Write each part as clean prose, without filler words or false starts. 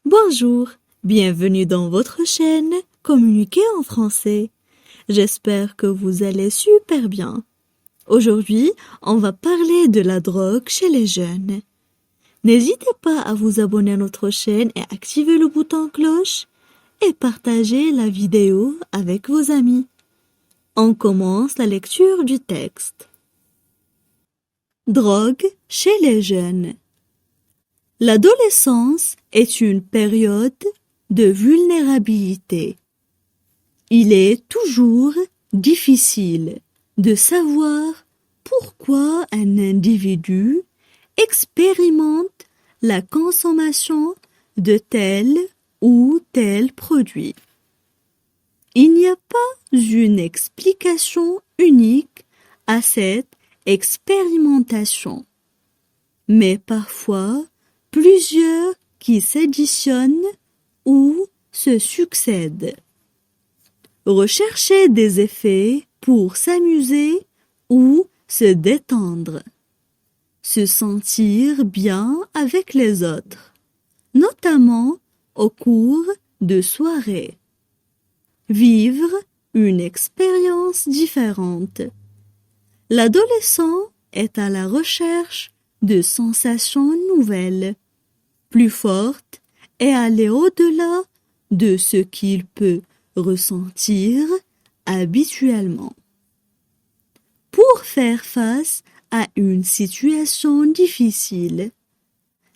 Bonjour, bienvenue dans votre chaîne Communiquer en français. J'espère que vous allez super bien. Aujourd'hui, on va parler de la drogue chez les jeunes. N'hésitez pas à vous abonner à notre chaîne et activer le bouton cloche et partager la vidéo avec vos amis. On commence la lecture du texte. Drogue chez les jeunes. L'adolescence est une période de vulnérabilité. Il est toujours difficile de savoir pourquoi un individu expérimente la consommation de tel ou tel produit. Il n'y a pas une explication unique à cette expérimentation, mais parfois plusieurs qui s'additionnent ou se succèdent. Rechercher des effets pour s'amuser ou se détendre. Se sentir bien avec les autres, notamment au cours de soirées. Vivre une expérience différente. L'adolescent est à la recherche de sensations nouvelles, plus fortes et aller au-delà de ce qu'il peut ressentir habituellement. Pour faire face à une situation difficile,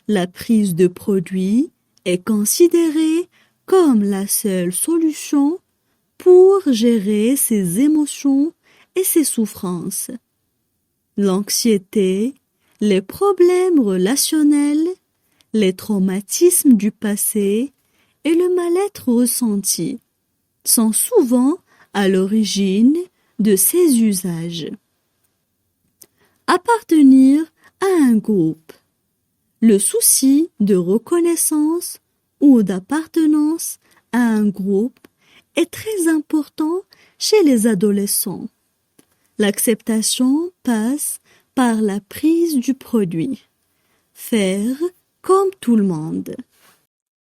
la prise de produit est considérée comme la seule solution pour gérer ses émotions et ses souffrances. L'anxiété, les problèmes relationnels, les traumatismes du passé et le mal-être ressenti sont souvent à l'origine de ces usages. Appartenir à un groupe. Le souci de reconnaissance ou d'appartenance à un groupe est très important chez les adolescents. L'acceptation passe par la prise du produit. Faire comme tout le monde.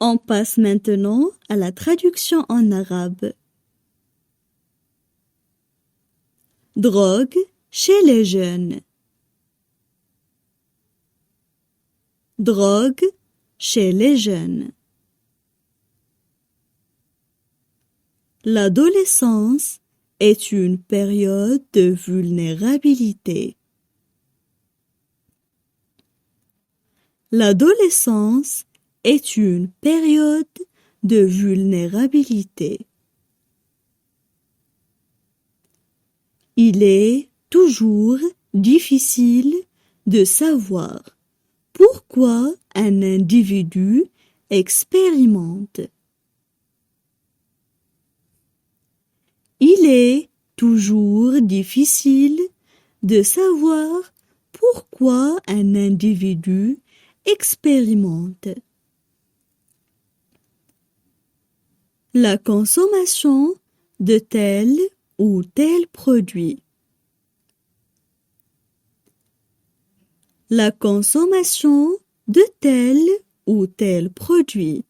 On passe maintenant à la traduction en arabe. Drogue chez les jeunes. Drogue chez les jeunes. L'adolescence est une période de vulnérabilité. L'adolescence est une période de vulnérabilité. Il est toujours difficile de savoir pourquoi un individu expérimente. Il est toujours difficile de savoir pourquoi un individu expérimente. La consommation de tel ou tel produit. La consommation de tel ou tel produit.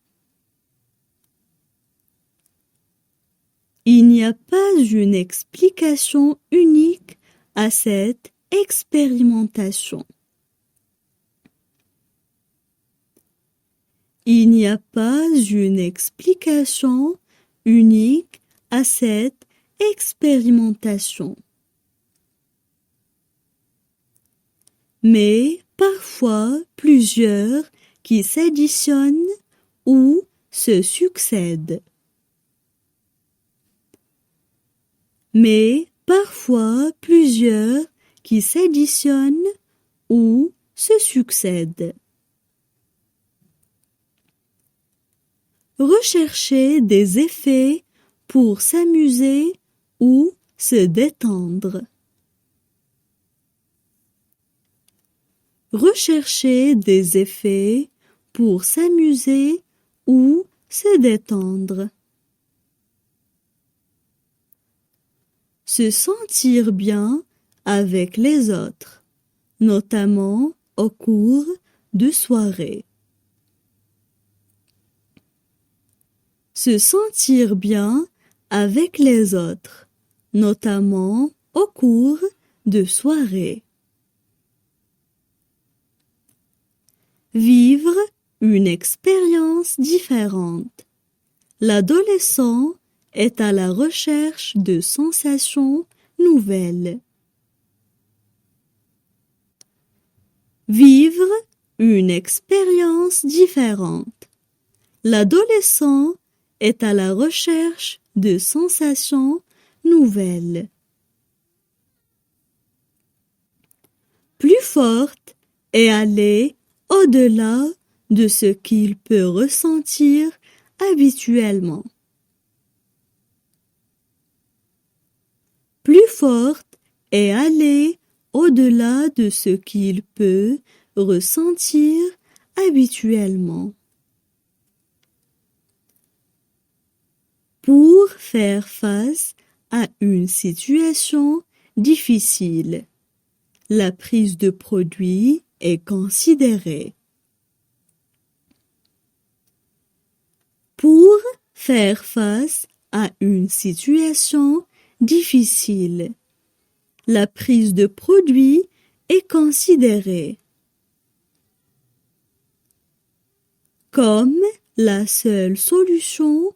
Il n'y a pas une explication unique à cette expérimentation. Il n'y a pas une explication unique à cette expérimentation. Mais parfois plusieurs qui s'additionnent ou se succèdent. Mais parfois plusieurs qui s'additionnent ou se succèdent. Rechercher des effets pour s'amuser ou se détendre. Rechercher des effets pour s'amuser ou se détendre. Se sentir bien avec les autres, notamment au cours de soirées. se sentir bien avec les autres, notamment au cours de soirées. Vivre une expérience différente. L'adolescent est à la recherche de sensations nouvelles. Vivre une expérience différente. L'adolescent est à la recherche de sensations nouvelles. Plus forte et aller au-delà de ce qu'il peut ressentir habituellement. Plus forte et aller au-delà de ce qu'il peut ressentir habituellement. Pour faire face à une situation difficile, la prise de produit est considérée. Pour faire face à une situation difficile, la prise de produit est considérée comme la seule solution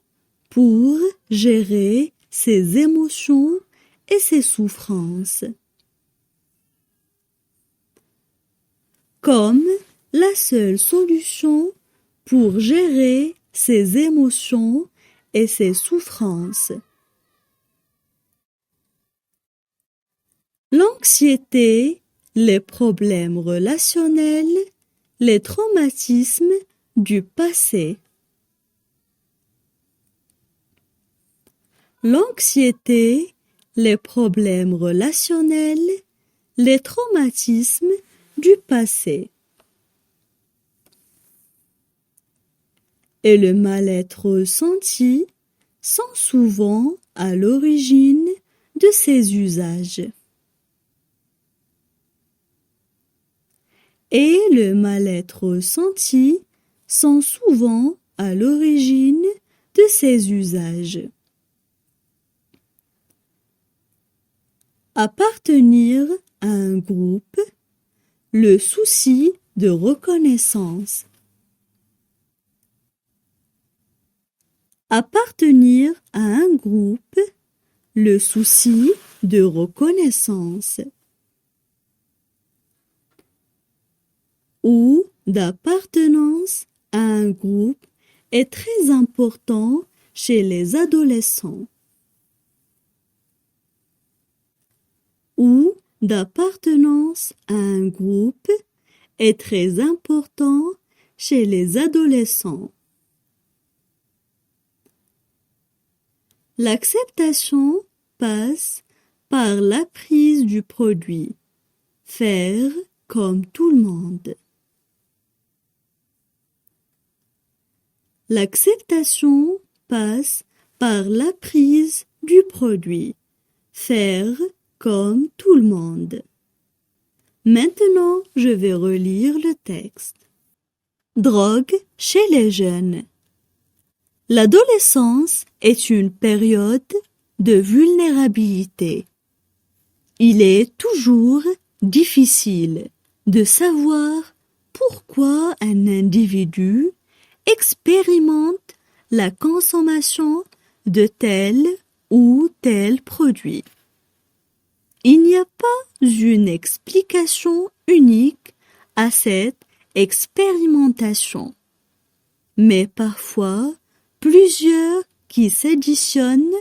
pour gérer ses émotions et ses souffrances. Comme la seule solution pour gérer ses émotions et ses souffrances. L'anxiété, les problèmes relationnels, les traumatismes du passé. L'anxiété, les problèmes relationnels, les traumatismes du passé. Et le mal-être ressenti sont souvent à l'origine de ces usages. Et le mal-être ressenti sont souvent à l'origine de ces usages. Appartenir à un groupe, le souci de reconnaissance. Appartenir à un groupe, le souci de reconnaissance. Ou d'appartenance à un groupe est très important chez les adolescents. Ou d'appartenance à un groupe est très important chez les adolescents. L'acceptation passe par la prise du produit, faire comme tout le monde. L'acceptation passe par la prise du produit, faire comme tout le monde. Maintenant, je vais relire le texte. Drogue chez les jeunes. L'adolescence est une période de vulnérabilité. Il est toujours difficile de savoir pourquoi un individu expérimente la consommation de tel ou tel produit. Il n'y a pas une explication unique à cette expérimentation, mais parfois plusieurs qui s'additionnent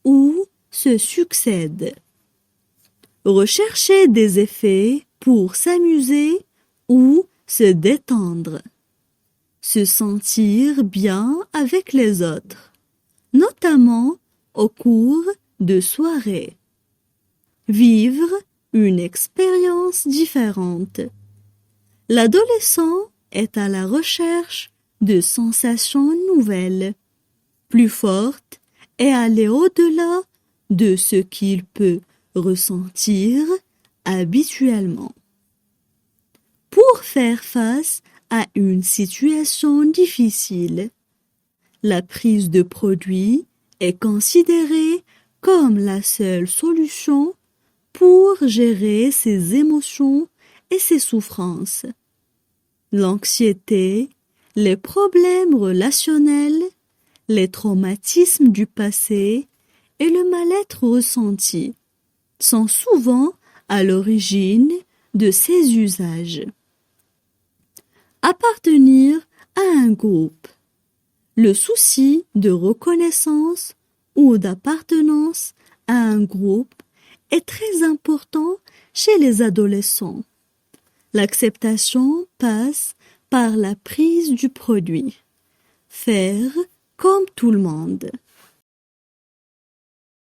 ou se succèdent. Rechercher des effets pour s'amuser ou se détendre. Se sentir bien avec les autres, notamment au cours de soirées. Vivre une expérience différente. L'adolescent est à la recherche de sensations nouvelles, plus fortes et aller au-delà de ce qu'il peut ressentir habituellement. Pour faire face à une situation difficile, La prise de produit est considérée comme la seule solution pour gérer ses émotions et ses souffrances. L'anxiété, les problèmes relationnels, les traumatismes du passé et le mal-être ressenti sont souvent à l'origine de ces usages. Appartenir à un groupe. Le souci de reconnaissance ou d'appartenance à un groupe est très important chez les adolescents. L'acceptation passe par la prise du produit. Faire comme tout le monde.